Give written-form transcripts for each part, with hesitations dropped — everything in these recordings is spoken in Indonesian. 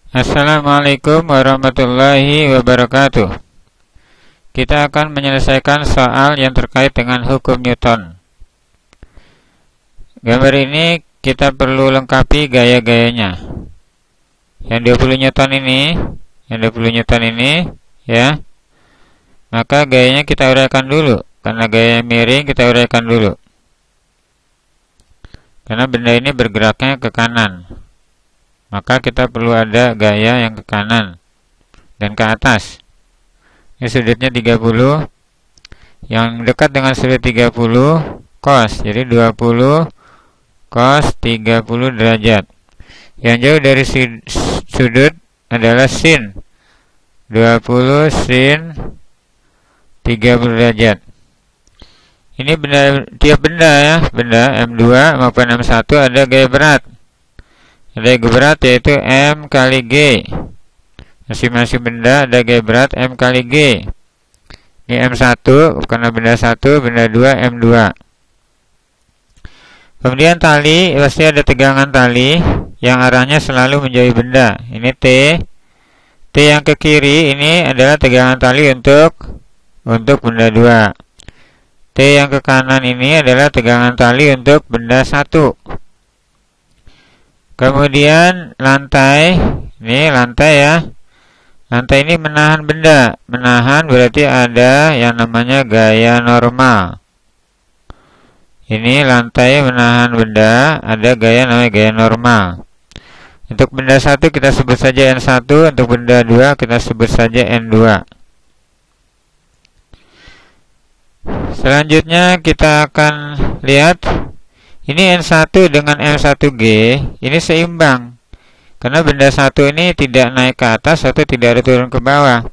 Assalamualaikum warahmatullahi wabarakatuh. Kita akan menyelesaikan soal yang terkait dengan hukum Newton. Gambar ini kita perlu lengkapi gaya-gayanya. Yang 20 Newton ini, ya. Maka gayanya kita uraikan dulu. Karena gaya miring kita uraikan dulu. Karena benda ini bergeraknya ke kanan. Maka kita perlu ada gaya yang ke kanan dan ke atas. Ini sudutnya 30. Yang dekat dengan sudut 30 cos. Jadi 20 cos 30 derajat. Yang jauh dari sudut adalah sin. 20 sin 30 derajat. Ini tiap benda ya, benda M2 maupun M1 ada gaya berat. Ada gaya berat yaitu M kali G. Masing-masing benda ada gaya berat M kali G. Ini M1 karena benda 1, benda 2 M2. Kemudian tali, pasti ada tegangan tali yang arahnya selalu menjauhi benda. Ini T. T yang ke kiri ini adalah tegangan tali untuk benda 2. T yang ke kanan ini adalah tegangan tali untuk benda 1. Kemudian lantai, ini lantai ya. Lantai ini menahan benda. Menahan berarti ada yang namanya gaya normal. Ini lantai menahan benda, ada gaya namanya gaya normal. Untuk benda 1 kita sebut saja N1, untuk benda 2 kita sebut saja N2. Selanjutnya kita akan lihat ini N1 dengan M1G ini seimbang. Karena benda 1 ini tidak naik ke atas atau tidak ada turun ke bawah.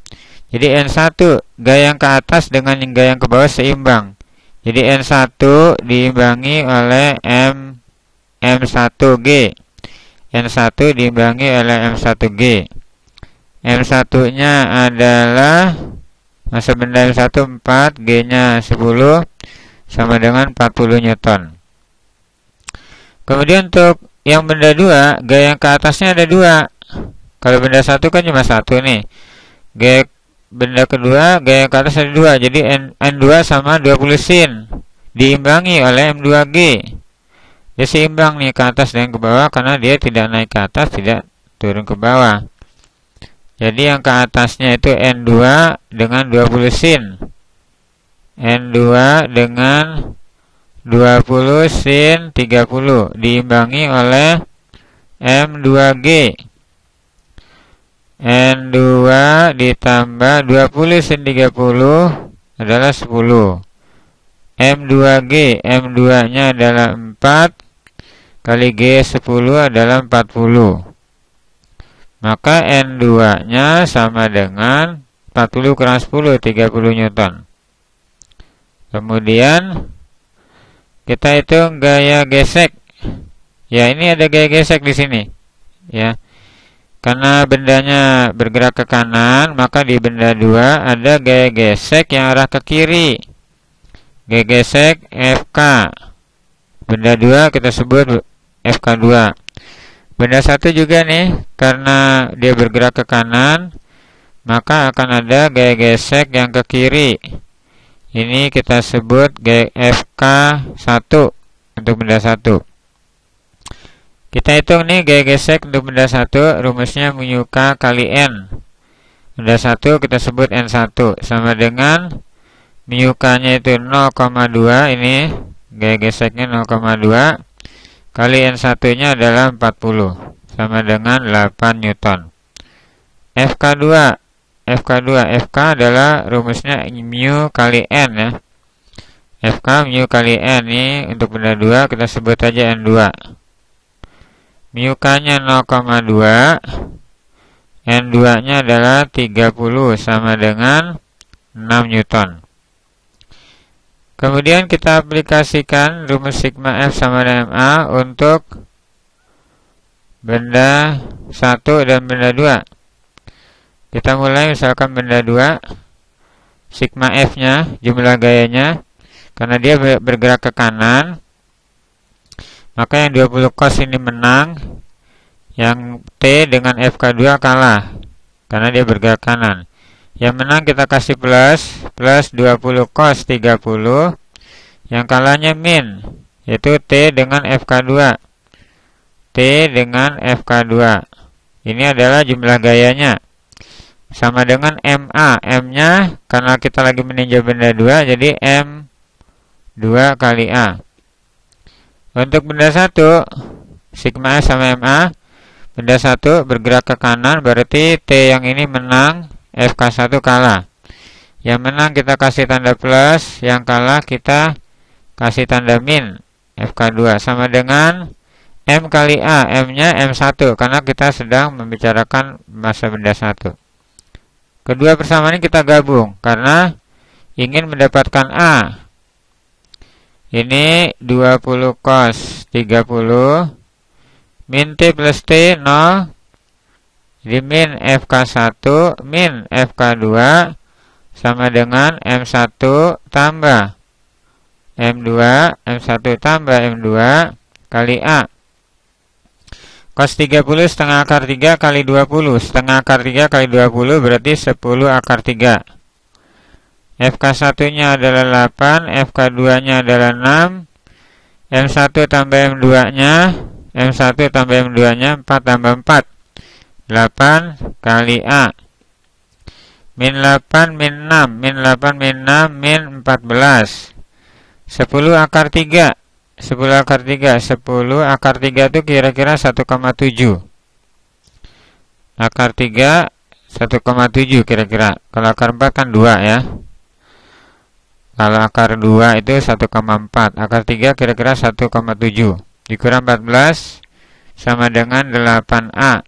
Jadi N1 gaya yang ke atas dengan gaya yang ke bawah seimbang. Jadi N1 diimbangi oleh M1G. N1 diimbangi oleh M1G. M1-nya adalah massa benda M1 4, G-nya 10 sama dengan 40 Newton. Kemudian untuk yang benda 2, gaya yang ke atasnya ada 2. Kalau benda 1 kan cuma 1 nih. Gaya benda kedua, gaya yang ke atas ada 2. Jadi N2 sama 20 sin diimbangi oleh M2G. Dia seimbang nih ke atas dan ke bawah karena dia tidak naik ke atas, tidak turun ke bawah. Jadi yang ke atasnya itu N2 dengan 20 sin. N2 dengan 20 sin 30 diimbangi oleh M2G. N2 ditambah 20 sin 30 adalah 10. M2G, M2-nya adalah 4 kali G 10 adalah 40. Maka N2-nya sama dengan 40 kurang 10, 30 Newton. Kemudian kita hitung gaya gesek. Ya, ini ada gaya gesek di sini. Ya. Karena bendanya bergerak ke kanan, maka di benda 2 ada gaya gesek yang arah ke kiri. Gaya gesek FK. Benda 2 kita sebut FK2. Benda 1 juga nih, karena dia bergerak ke kanan, maka akan ada gaya gesek yang ke kiri. Ini kita sebut FK1 untuk benda 1. Kita hitung nih gaya gesek untuk benda 1, rumusnya mu K kali N. Benda 1 kita sebut N1 sama dengan mu K-nya itu 0,2, ini gaya geseknya 0,2 kali N1-nya adalah 40 sama dengan 8 Newton. FK2 FK adalah rumusnya mu kali N ya. FK mu kali N ini untuk benda 2 kita sebut aja N2. Mu K-nya 0,2, N2-nya adalah 30 sama dengan 6 Newton. Kemudian kita aplikasikan rumus sigma F sama dengan MA untuk benda 1 dan benda 2. Kita mulai misalkan benda 2, sigma F-nya, jumlah gayanya, karena dia bergerak ke kanan, maka yang 20 cos ini menang, Yang T dengan FK2 kalah karena dia bergerak kanan. Yang menang kita kasih plus 20 cos 30. Yang kalahnya min, yaitu T dengan FK2. T dengan FK2. Ini adalah jumlah gayanya. Sama dengan MA. M-nya karena kita lagi meninjau benda 2, jadi M2 kali A. Untuk benda 1, sigma S sama MA. Benda 1 bergerak ke kanan, berarti T yang ini menang, FK1 kalah. Yang menang kita kasih tanda plus, yang kalah kita kasih tanda min, FK2. Sama dengan M kali A, M-nya M1, karena kita sedang membicarakan massa benda 1. Kedua persamaan ini kita gabung, karena ingin mendapatkan A. Ini 20 cos 30, min T plus T 0, jadi min FK1 min FK2 sama dengan M1 tambah M2, M1 tambah M2 kali A. Cos 30 setengah akar 3 kali 20. Setengah akar 3 kali 20 berarti 10 akar 3. FK1-nya adalah 8, FK2-nya adalah 6, M1 tambah M2-nya, M1 tambah M2-nya 4 tambah 4, 8 kali A. Min 8 min 6, min 8 min 6 min 14. 10 akar 3. 10 akar 3. 10 akar 3 itu kira-kira 1,7. Akar 3 1,7 kira-kira. Kalau akar 4 kan 2 ya. Kalau akar 2 itu 1,4. Akar 3 kira-kira 1,7. Dikurang 14 sama dengan 8A.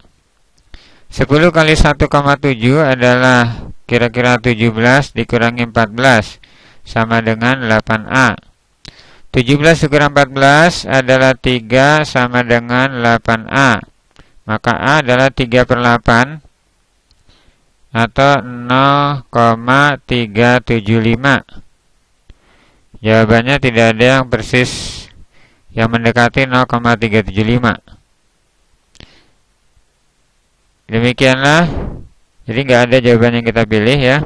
10 kali 1,7 adalah kira-kira 17 dikurangi 14 sama dengan 8A. 17 dikurang 14 adalah 3 sama dengan 8A. Maka A adalah 3/8 atau 0,375. Jawabannya tidak ada yang persis yang mendekati 0,375. Demikianlah. Jadi nggak ada jawaban yang kita pilih ya.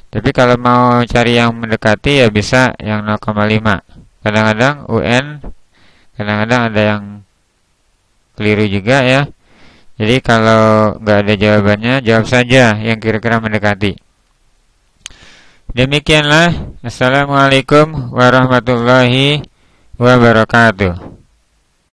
Tapi kalau mau cari yang mendekati ya bisa yang 0,5. Kadang-kadang UN, kadang-kadang ada yang keliru juga ya. Jadi kalau nggak ada jawabannya, jawab saja yang kira-kira mendekati. Demikianlah. Assalamualaikum warahmatullahi wabarakatuh.